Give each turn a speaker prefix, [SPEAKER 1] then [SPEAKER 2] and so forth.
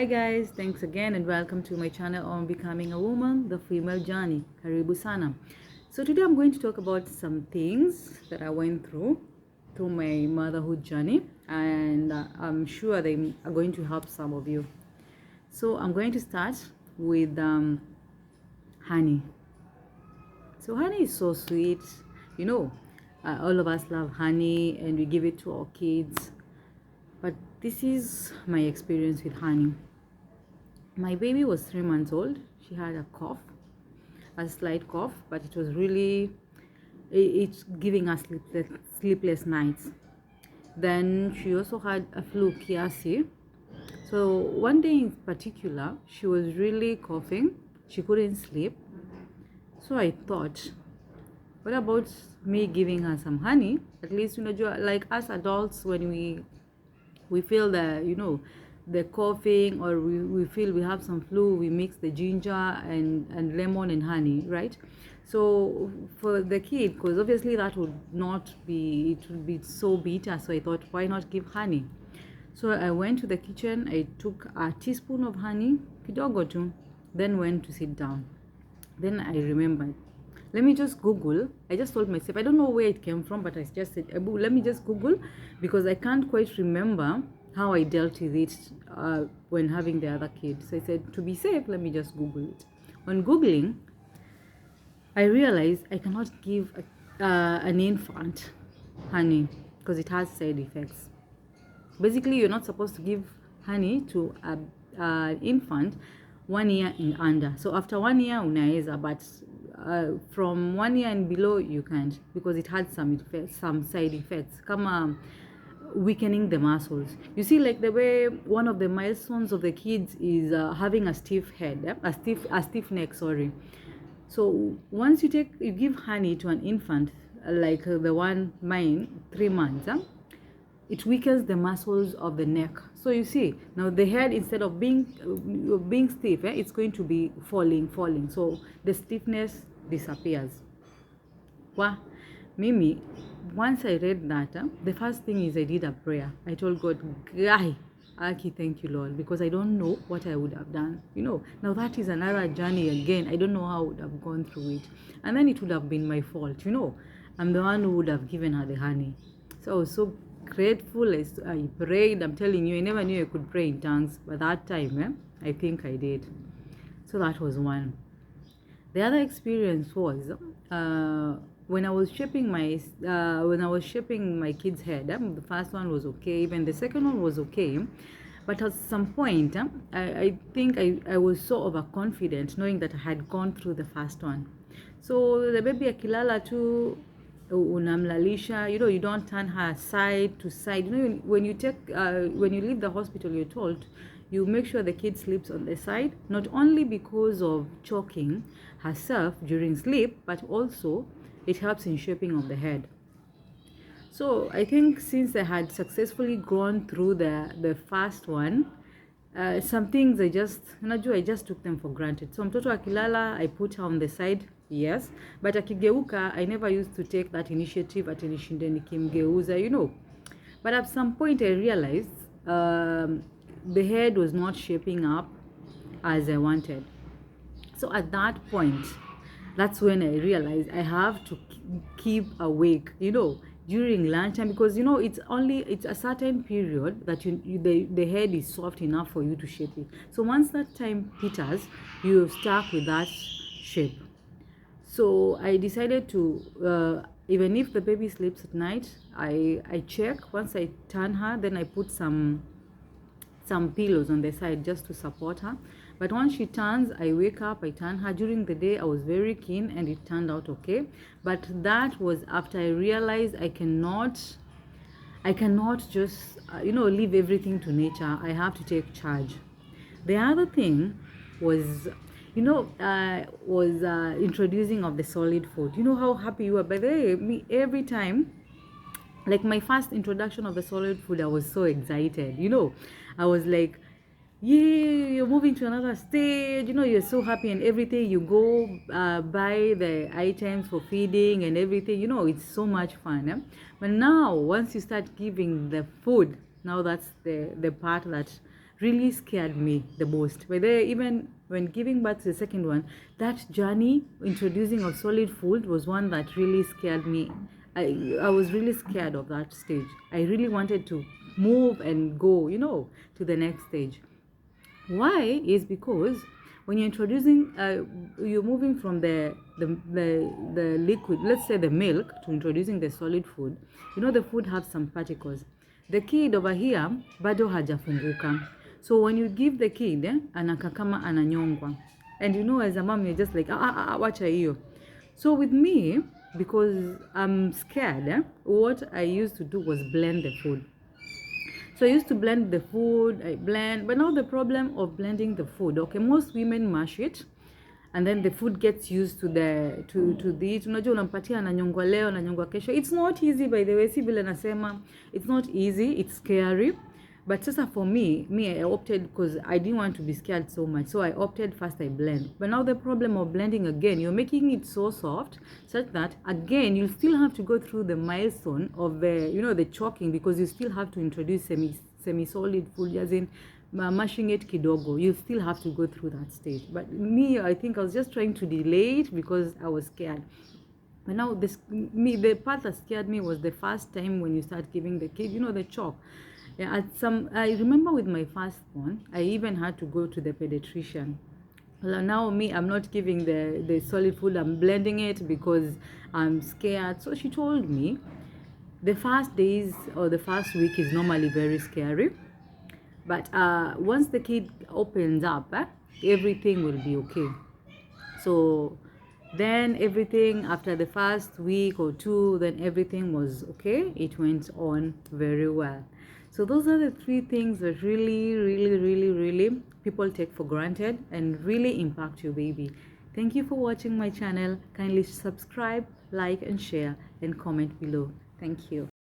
[SPEAKER 1] Hi guys, thanks again and welcome to my channel on becoming a woman, the female journey. Karibu sana. So today I'm going to talk about some things that I went through my motherhood journey, and I'm sure they are going to help some of you. So I'm going to start with honey. So honey is so sweet, you know. All of us love honey and we give it to our kids. But this is my experience with honey. My baby was 3 months old. She had a cough, a slight cough, but it was really, it's giving us sleepless nights. Then she also had a flu kiasi. So one day in particular, she was really coughing. She couldn't sleep. So I thought, what about me giving her some honey? At least, like us adults, when we feel the coughing, or we feel we have some flu, we mix the ginger and lemon and honey, right? So for the kid, because obviously that would not be, it would be so bitter, so I thought, why not give honey? So I went to the kitchen, I took a teaspoon of honey, kidogo tu, then went to sit down. Then I remembered, let me just Google. I just told myself, I don't know where it came from, but I just said, let me just Google, because I can't quite remember how I dealt with it when having the other kid. So I said, to be safe, let me just Google it. On Googling, I realized I cannot give an infant honey because it has side effects. Basically, you're not supposed to give honey to an infant 1 year and under. So after 1 year, unaweza, but from 1 year and below, you can't, because it had some effects, some side effects, kama weakening the muscles. You see, like the way one of the milestones of the kids is having a stiff head, a stiff neck. Sorry. So once you give honey to an infant, like the one mine, 3 months, it weakens the muscles of the neck. So you see, now the head, instead of being stiff, it's going to be falling. So the stiffness disappears. Wow, Mimi, once I read that, the first thing is I did a prayer. I told God, Guy, Aki, thank you, Lord, because I don't know what I would have done. Now that is another journey again. I don't know how I would have gone through it. And then it would have been my fault. I'm the one who would have given her the honey. So I was so grateful. I prayed. I'm telling you, I never knew I could pray in tongues. But that time, I think I did. So that was one. The other experience was when I was shaping my kid's head. The first one was okay, even the second one was okay, but at some point, I think I was so overconfident, knowing that I had gone through the first one. So the baby akilala too, unamlalisha, you don't turn her side to side. When you leave the hospital, you're told you make sure the kid sleeps on the side, not only because of choking herself during sleep, but also it helps in shaping of the head. So I think since I had successfully gone through the first one, some things I just took them for granted. So mtoto akilala, I put her on the side, yes, but akigeuka, I never used to take that initiative at nishinde nikimgeuza. But at some point I realized the head was not shaping up as I wanted. So at that point, that's when I realized I have to keep awake, during lunchtime, because it's a certain period that the head is soft enough for you to shape it. So once that time peters, you're stuck with that shape. So I decided to even if the baby sleeps at night, I check. Once I turn her, then I put some pillows on the side just to support her. But once she turns, I wake up, I turn her. During the day, I was very keen and it turned out okay. But that was after I realized I cannot just leave everything to nature. I have to take charge. The other thing was introducing of the solid food. You know how happy you are. By the way, me, every time, like my first introduction of the solid food, I was so excited. I was like, yeah, you're moving to another stage. You're so happy and everything. You go buy the items for feeding and everything. It's so much fun. But now, once you start giving the food, now that's the part that really scared me the most. But there, even when giving birth to the second one, that journey introducing of solid food was one that really scared me. I was really scared of that stage. I really wanted to move and go, to the next stage. Why is because when you're introducing, you're moving from the liquid, let's say the milk, to introducing the solid food. The food has some particles. The kid over here bado hajafunguka. So when you give the kid, anakaa kama ananyongwa. And as a mom, you're just like, wacha hiyo. So with me, because I'm scared, what I used to do was blend the food. So I used to blend the food, I blend, but now the problem of blending the food, okay, most women mash it, and then the food gets used to the unajua unampatia ananyongwa leo ananyongwa kesho. It's not easy, by the way, si vile nasema, it's not easy, it's scary. But sasa for me I opted, because I didn't want to be scared so much, so I opted first I blend. But now the problem of blending again, you're making it so soft such that again you still have to go through the milestone of the choking, because you still have to introduce semi-solid food, as in mashing it kidogo. You still have to go through that stage. But me, I think I was just trying to delay it because I was scared. But now the part that scared me was the first time when you start giving the kid, the chalk. Yeah, I remember with my firstborn, I even had to go to the pediatrician. Well, now I'm not giving the solid food, I'm blending it because I'm scared. So she told me the first days or the first week is normally very scary. But once the kid opens up, everything will be okay. So then everything after the first week or two, then everything was okay. It went on very well. So those are the 3 things that really people take for granted and really impact your baby. Thank you for watching my channel. Kindly subscribe, like and share and comment below. Thank you.